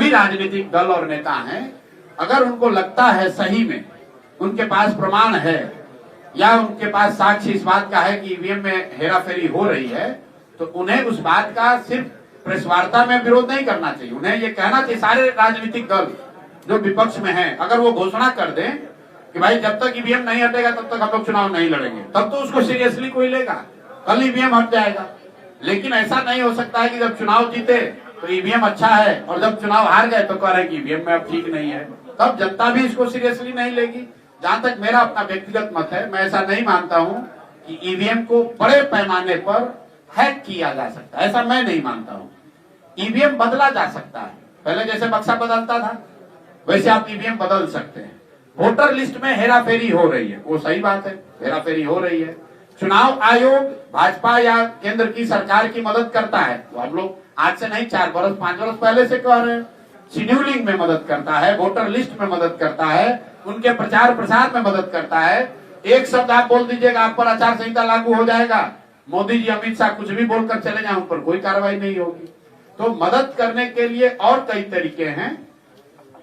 भी राजनीतिक दल और नेता हैं, अगर उनको लगता है सही में उनके पास प्रमाण है या उनके पास साक्ष्य इस बात का है कि ईवीएम में हेराफेरी हो रही है, तो उन्हें उस बात का सिर्फ प्रेस वार्ता में विरोध नहीं करना चाहिए। उन्हें ये कहना चाहिए, सारे राजनीतिक दल जो विपक्ष में हैं, अगर वो घोषणा कर दें कि भाई जब तक ईवीएम नहीं हटेगा तब तक हम लोग चुनाव नहीं लड़ेंगे, तब तो उसको सीरियसली कोई लेगा, कल ईवीएम हट जाएगा। लेकिन ऐसा नहीं हो सकता है कि जब चुनाव जीते तो ईवीएम अच्छा है और जब चुनाव हार गए तो कह रहे हैं कि ईवीएम में अब ठीक नहीं है, तब जनता भी इसको सीरियसली नहीं लेगी। जहां तक मेरा अपना व्यक्तिगत मत है, मैं ऐसा नहीं मानता हूं कि ईवीएम को बड़े पैमाने पर हैक किया जा सकता है, ऐसा मैं नहीं मानता हूं। ईवीएम बदला जा सकता है, पहले जैसे बक्सा बदलता था वैसे आप ईवीएम बदल सकते हैं। वोटर लिस्ट में हेराफेरी हो रही है, वो सही बात है, हेराफेरी हो रही है। चुनाव आयोग भाजपा या केंद्र की सरकार की मदद करता है, तो हम लोग आज से नहीं 4 बरस 5 बरस पहले से कह रहे हैं। शेड्यूलिंग में मदद करता है, वोटर लिस्ट में मदद करता है, उनके प्रचार प्रसार में मदद करता है। एक शब्द आप बोल दीजिएगा, आप पर आचार संहिता लागू हो जाएगा, मोदी जी अमित शाह कुछ भी बोलकर चले जाए, उन पर कोई कार्रवाई नहीं होगी। तो मदद करने के लिए और कई तरीके हैं।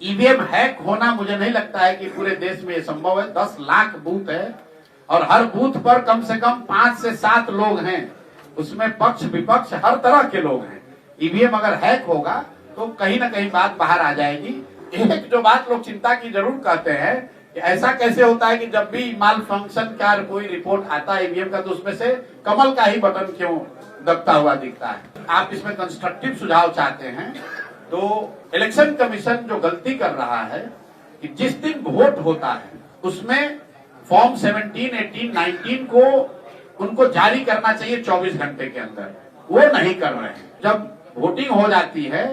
ईवीएम हैक होना मुझे नहीं लगता है कि पूरे देश में ये संभव है। 10 लाख बूथ है और हर बूथ पर कम से कम 5 से 7 लोग हैं, उसमें पक्ष विपक्ष हर तरह के लोग हैं। ईवीएम अगर हैक होगा तो कहीं ना कहीं बात बाहर आ जाएगी। एक जो बात लोग चिंता की जरूर कहते हैं कि ऐसा कैसे होता है कि जब भी माल फंक्शन का कोई रिपोर्ट आता है ईवीएम का, तो उसमें से कमल का ही बटन क्यों दबता हुआ दिखता है। आप इसमें कंस्ट्रक्टिव सुझाव चाहते हैं तो इलेक्शन कमीशन जो गलती कर रहा है कि जिस दिन वोट होता है उसमें फॉर्म 17, 18, 19 को उनको जारी करना चाहिए 24 घंटे के अंदर, वो नहीं कर रहे हैं। जब वोटिंग हो जाती है,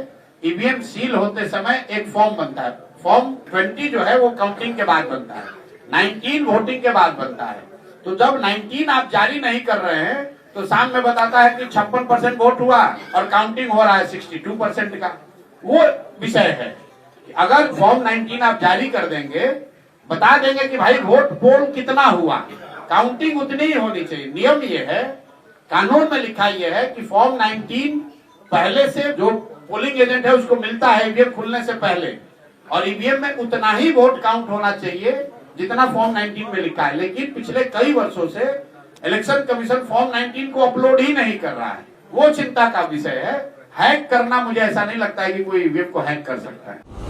ईवीएम सील होते समय एक फॉर्म बनता है, फॉर्म 20 जो है वो काउंटिंग के बाद बनता है, 19 वोटिंग के बाद बनता है। तो जब 19 आप जारी नहीं कर रहे हैं तो शाम में बताता है कि 56% वोट हुआ और काउंटिंग हो रहा है 62% का। वो विषय है कि अगर फॉर्म 19 आप जारी कर देंगे, बता देंगे कि भाई वोट पोल कितना हुआ, काउंटिंग उतनी ही होनी चाहिए। नियम ये है, कानून में लिखा ये है कि फॉर्म 19 पहले से जो पोलिंग एजेंट है उसको मिलता है ईवीएम खुलने से पहले, और ईवीएम में उतना ही वोट काउंट होना चाहिए जितना फॉर्म 19 में लिखा है। लेकिन पिछले कई वर्षों से इलेक्शन कमीशन फॉर्म 19 को अपलोड ही नहीं कर रहा है, वो चिंता का विषय है। हैक करना, मुझे ऐसा नहीं लगता है कि कोई ईवीएम को हैक कर सकता है।